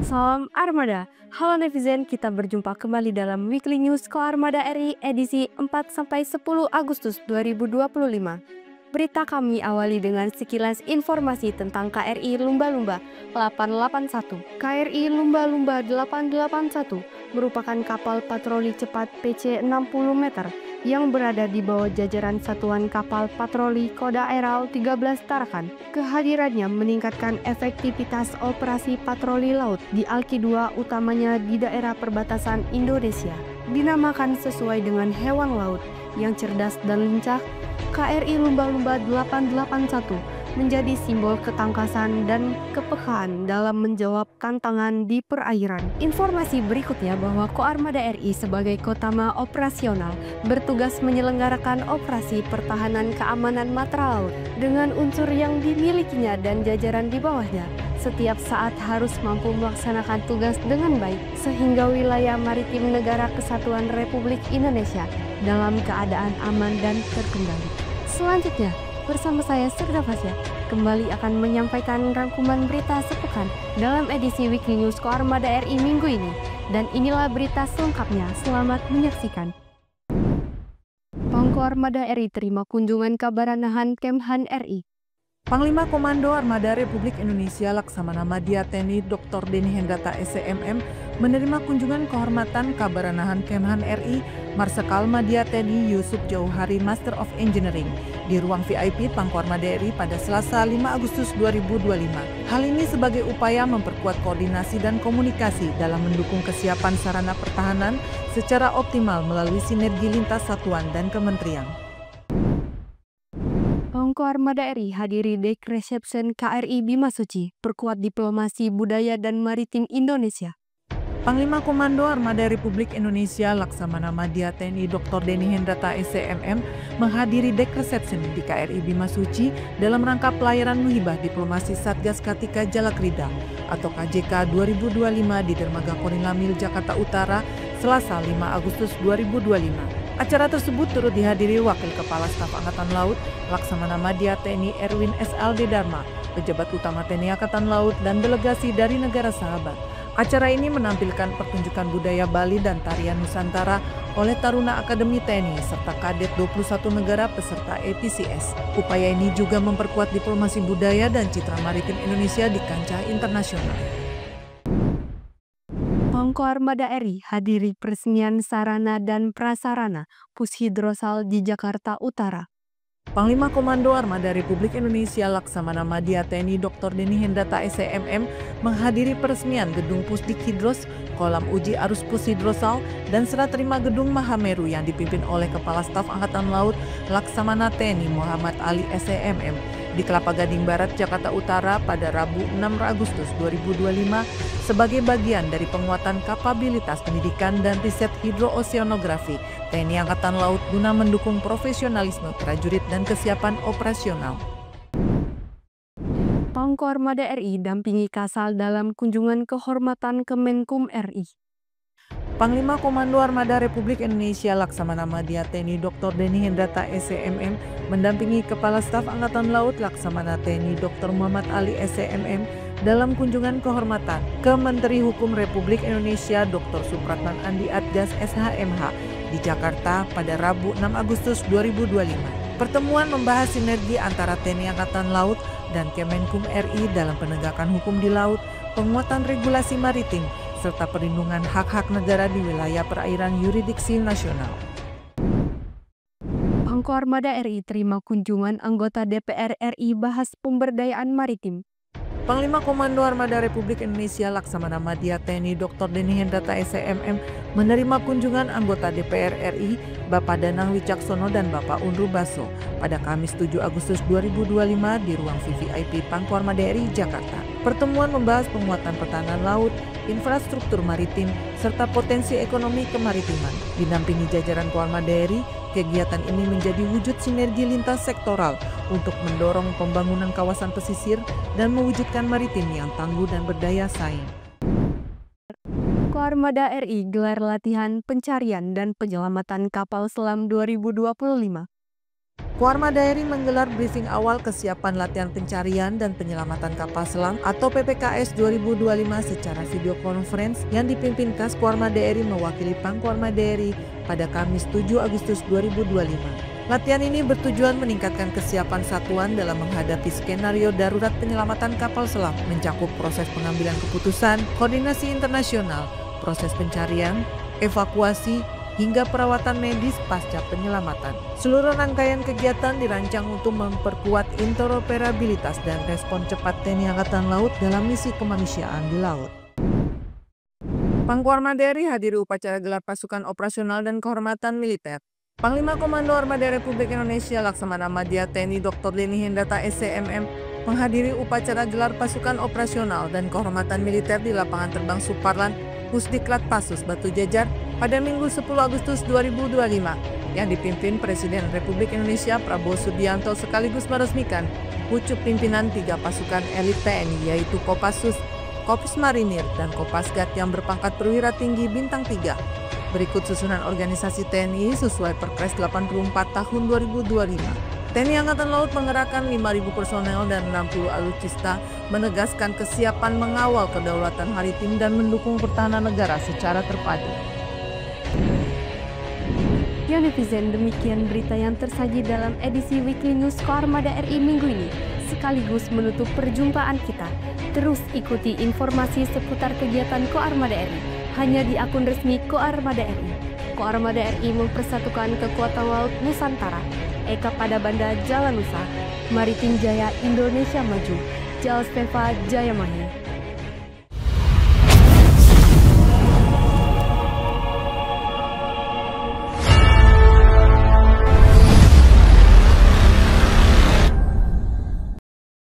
Salam Armada. Halo netizen, kita berjumpa kembali dalam Weekly News Koarmada RI edisi 4-10 Agustus 2025. Berita kami awali dengan sekilas informasi tentang KRI Lumba-Lumba 881. KRI Lumba-Lumba 881 merupakan kapal patroli cepat PC 60 meter yang berada di bawah jajaran Satuan Kapal Patroli Koda Aeral 13 Tarakan. Kehadirannya meningkatkan efektivitas operasi patroli laut di Alki 2, utamanya di daerah perbatasan Indonesia. Dinamakan sesuai dengan hewan laut yang cerdas dan lincah, KRI Lumba-Lumba 881 menjadi simbol ketangkasan dan kepekaan dalam menjawab tantangan di perairan. Informasi berikutnya bahwa Koarmada RI sebagai Kotama Operasional bertugas menyelenggarakan operasi pertahanan keamanan matra laut dengan unsur yang dimilikinya dan jajaran di bawahnya. Setiap saat harus mampu melaksanakan tugas dengan baik sehingga wilayah maritim Negara Kesatuan Republik Indonesia dalam keadaan aman dan terkendali. Selanjutnya, bersama saya Serda Fasya kembali akan menyampaikan rangkuman berita sepekan dalam edisi Weekly News Koarmada RI minggu ini. Dan inilah berita selengkapnya, selamat menyaksikan. Pangko Armada RI terima kunjungan Kabaranahan Kemhan RI. Panglima Komando Armada Republik Indonesia Laksamana Madya TNI Dr. Denny Hendrata SCMM menerima kunjungan kehormatan Kabaranahan Kemhan RI Marsikal Madya TNI Yusuf Jauhari Master of Engineering di ruang VIP Pangko Armada RI pada Selasa 5 Agustus 2025. Hal ini sebagai upaya memperkuat koordinasi dan komunikasi dalam mendukung kesiapan sarana pertahanan secara optimal melalui sinergi lintas satuan dan kementerian. Pangko Armada RI hadiri Dek Reception KRI Bima Suci, perkuat diplomasi budaya dan maritim Indonesia. Panglima Komando Armada Republik Indonesia Laksamana Madya TNI Dr. Denny Hendrata SCMM menghadiri Dek Reception di KRI Bima Suci dalam rangka pelayaran muhibah diplomasi Satgas Katika Jalakrida atau KJK 2025 di Dermaga Korinlamil, Jakarta Utara, Selasa 5 Agustus 2025. Acara tersebut turut dihadiri Wakil Kepala Staf Angkatan Laut Laksamana Madya TNI Erwin SLD Dharma, pejabat utama TNI Angkatan Laut, dan delegasi dari negara sahabat. Acara ini menampilkan pertunjukan budaya Bali dan tarian Nusantara oleh Taruna Akademi TNI serta kadet 21 negara peserta APCS. Upaya ini juga memperkuat diplomasi budaya dan citra maritim Indonesia di kancah internasional. Pangko Armada RI hadiri peresmian sarana dan prasarana Pushidrosal di Jakarta Utara. Panglima Komando Armada Republik Indonesia Laksamana Madya TNI Dr. Denny Hendrata SCMM menghadiri peresmian gedung Pusdik Hidros, kolam uji arus Pushidrosal, dan serah terima gedung Mahameru yang dipimpin oleh Kepala Staf Angkatan Laut Laksamana TNI Muhammad Ali SCMM di Kelapa Gading Barat, Jakarta Utara pada Rabu 6 Agustus 2025 sebagai bagian dari penguatan kapabilitas pendidikan dan riset hidrooceanografi TNI Angkatan Laut guna mendukung profesionalisme prajurit dan kesiapan operasional. Pangko Armada RI dampingi Kasal dalam kunjungan kehormatan ke Menkum RI. Panglima Komando Armada Republik Indonesia Laksamana Madya TNI Dr. Denny Hendrata SCMM mendampingi Kepala Staf Angkatan Laut Laksamana TNI Dr. Muhammad Ali SCMM dalam kunjungan kehormatan ke Menteri Hukum Republik Indonesia Dr. Supratman Andi Adgas SHMH di Jakarta pada Rabu 6 Agustus 2025. Pertemuan membahas sinergi antara TNI Angkatan Laut dan Kemenkum RI dalam penegakan hukum di laut, penguatan regulasi maritim, serta perlindungan hak-hak negara di wilayah perairan yurisdiksi nasional. Pangko Armada RI terima kunjungan anggota DPR RI bahas pemberdayaan maritim. Panglima Komando Armada Republik Indonesia Laksamana Madya TNI Dr. Denny Hendrata SCMM menerima kunjungan anggota DPR RI Bapak Danang Wicaksono dan Bapak Unru Baso pada Kamis 7 Agustus 2025 di ruang VVIP Pangko Armada RI Jakarta. Pertemuan membahas penguatan pertahanan laut, infrastruktur maritim, serta potensi ekonomi kemaritiman. Dinampingi jajaran Koarmada RI, kegiatan ini menjadi wujud sinergi lintas sektoral untuk mendorong pembangunan kawasan pesisir dan mewujudkan maritim yang tangguh dan berdaya saing. Koarmada RI gelar latihan pencarian dan penyelamatan kapal selam 2025. Koarmada RI menggelar briefing awal kesiapan latihan pencarian dan penyelamatan kapal selam atau PPKS 2025 secara video conference yang dipimpin Kas Koarmada RI mewakili Pangkoarmada RI pada Kamis 7 Agustus 2025. Latihan ini bertujuan meningkatkan kesiapan satuan dalam menghadapi skenario darurat penyelamatan kapal selam, mencakup proses pengambilan keputusan, koordinasi internasional, proses pencarian, evakuasi, hingga perawatan medis pasca penyelamatan. Seluruh rangkaian kegiatan dirancang untuk memperkuat interoperabilitas dan respon cepat TNI Angkatan Laut dalam misi kemanusiaan di laut. Pangkoarmada RI hadiri upacara gelar pasukan operasional dan kehormatan militer. Panglima Komando Armada Republik Indonesia Laksamana Madya TNI Dr. Deni Hendrata SCMM menghadiri upacara gelar pasukan operasional dan kehormatan militer di lapangan terbang Suparlan, Pusdiklat Pasus, Batu Jajar pada Minggu 10 Agustus 2025 yang dipimpin Presiden Republik Indonesia Prabowo Subianto sekaligus meresmikan pucuk pimpinan 3 pasukan elit TNI yaitu Kopassus, Korps Marinir, dan Kopasgat yang berpangkat perwira tinggi bintang 3. Berikut susunan organisasi TNI sesuai Perpres 84 tahun 2025. TNI Angkatan Laut mengerahkan 5.000 personel dan 60 alutsista, menegaskan kesiapan mengawal kedaulatan maritim dan mendukung pertahanan negara secara terpadu. Ya netizen, demikian berita yang tersaji dalam edisi Weekly News Koarmada RI minggu ini, sekaligus menutup perjumpaan kita. Terus ikuti informasi seputar kegiatan Koarmada RI hanya di akun resmi Koarmada RI. Koarmada RI mempersatukan kekuatan laut Nusantara. Eka pada Banda Jala Nusa, Maritim Jaya Indonesia Maju, Jals Peva Jaya Mahi.